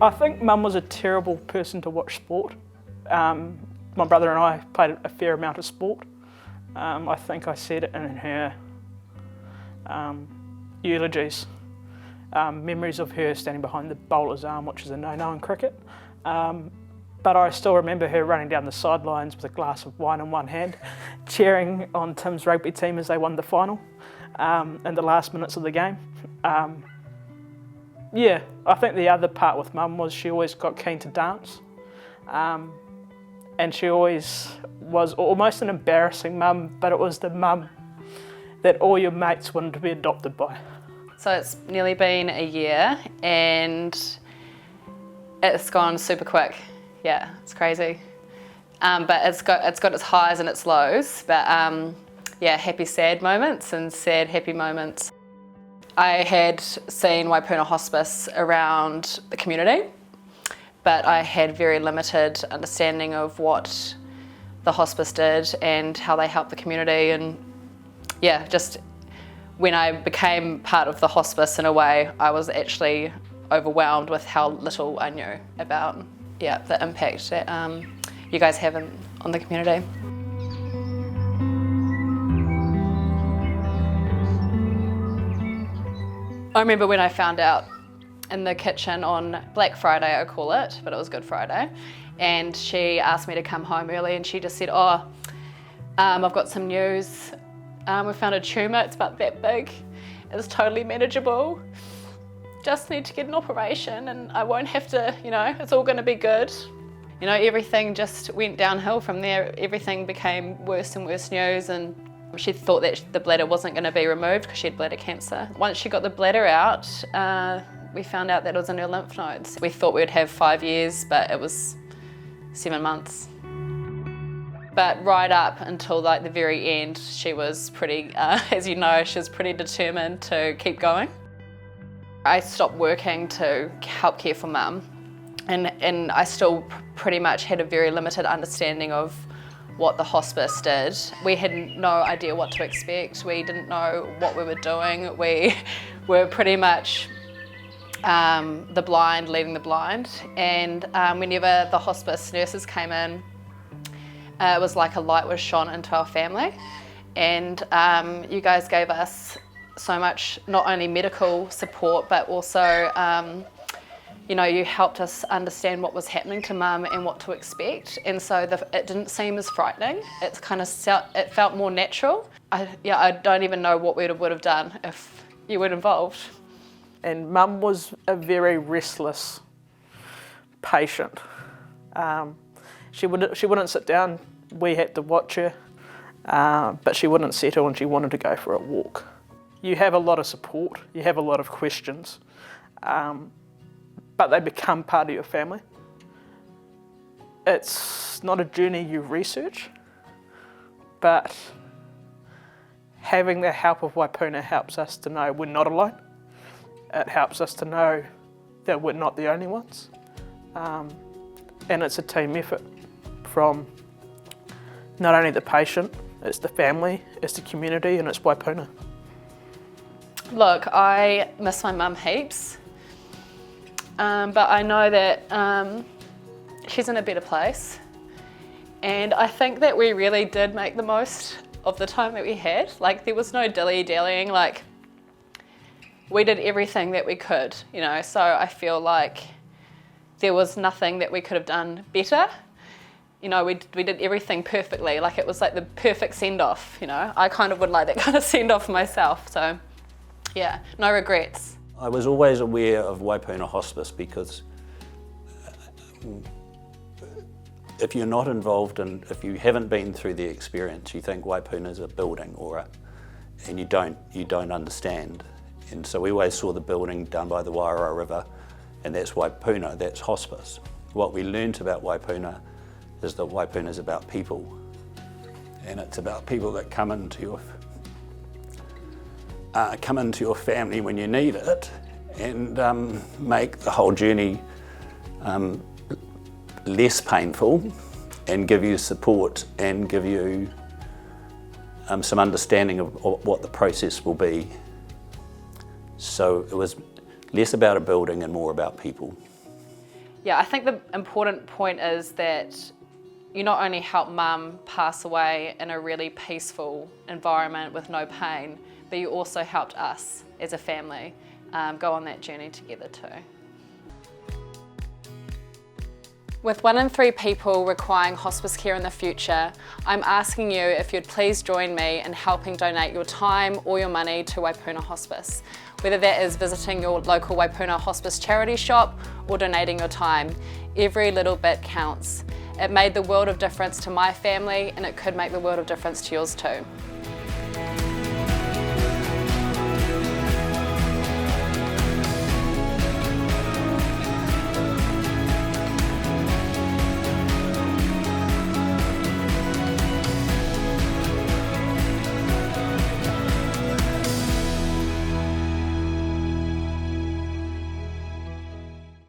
I think Mum was a terrible person to watch sport. My brother and I played a fair amount of sport. I think I said it in her eulogies. Memories of her standing behind the bowler's arm, which is a no-no in cricket. But I still remember her running down the sidelines with a glass of wine in one hand, cheering on Tim's rugby team as they won the final in the last minutes of the game. Yeah, I think the other part with Mum was she always got keen to dance. And she always was almost an embarrassing mum, but it was the mum that all your mates wanted to be adopted by. So it's nearly been a year and it's gone super quick. Yeah, it's crazy. But it's got its highs and its lows, but yeah, happy sad moments and sad happy moments. I had seen Waipuna Hospice around the community, but I had very limited understanding of what the hospice did and how they helped the community. And yeah, just when I became part of the hospice in a way, I was actually overwhelmed with how little I knew about the impact that you guys have on the community. I remember when I found out in the kitchen on Black Friday, I call it, but it was Good Friday, and she asked me to come home early and she just said, I've got some news. We found a tumour, it's about that big. It's totally manageable. Just need to get an operation and I won't have to, it's all going to be good. Everything just went downhill from there. Everything became worse and worse news, and she thought that the bladder wasn't going to be removed because she had bladder cancer. Once she got the bladder out, we found out that it was in her lymph nodes. We thought we'd have 5 years, but it was 7 months. But right up until the very end, she was pretty, as you know, she was pretty determined to keep going. I stopped working to help care for Mum, and I still pretty much had a very limited understanding of what the hospice did. We had no idea what to expect. We didn't know what we were doing. We were pretty much the blind leading the blind. And whenever the hospice nurses came in, it was like a light was shone into our family. And you guys gave us so much, not only medical support, but also you helped us understand what was happening to Mum and what to expect, and so it didn't seem as frightening. It felt more natural. I don't even know what we would have done if you weren't involved. And Mum was a very restless patient. She wouldn't sit down. We had to watch her, but she wouldn't settle and she wanted to go for a walk. You have a lot of support. You have a lot of questions. But they become part of your family. It's not a journey you research, but having the help of Waipuna helps us to know we're not alone. It helps us to know that we're not the only ones. And it's a team effort from not only the patient, it's the family, it's the community, and it's Waipuna. Look, I miss my mum heaps. But I know that she's in a better place, and I think that we really did make the most of the time that we had. There was no dilly-dallying, we did everything that we could, so I feel like there was nothing that we could have done better. We did everything perfectly, it was the perfect send-off, I kind of would like that kind of send-off myself, so yeah, no regrets. I was always aware of Waipuna Hospice because if you're not involved and if you haven't been through the experience, you think Waipuna's a building and you don't understand. And so we always saw the building down by the Wairau River, and that's Waipuna, that's hospice. What we learnt about Waipuna is that Waipuna's about people, and it's about people that come into your family when you need it, and make the whole journey less painful, and give you support and give you some understanding of what the process will be. So it was less about a building and more about people. Yeah, I think the important point is that you not only help mum pass away in a really peaceful environment with no pain, but you also helped us as a family go on that journey together too. With 1 in 3 people requiring hospice care in the future, I'm asking you if you'd please join me in helping donate your time or your money to Waipuna Hospice. Whether that is visiting your local Waipuna Hospice charity shop or donating your time, every little bit counts. It made the world of difference to my family, and it could make the world of difference to yours too.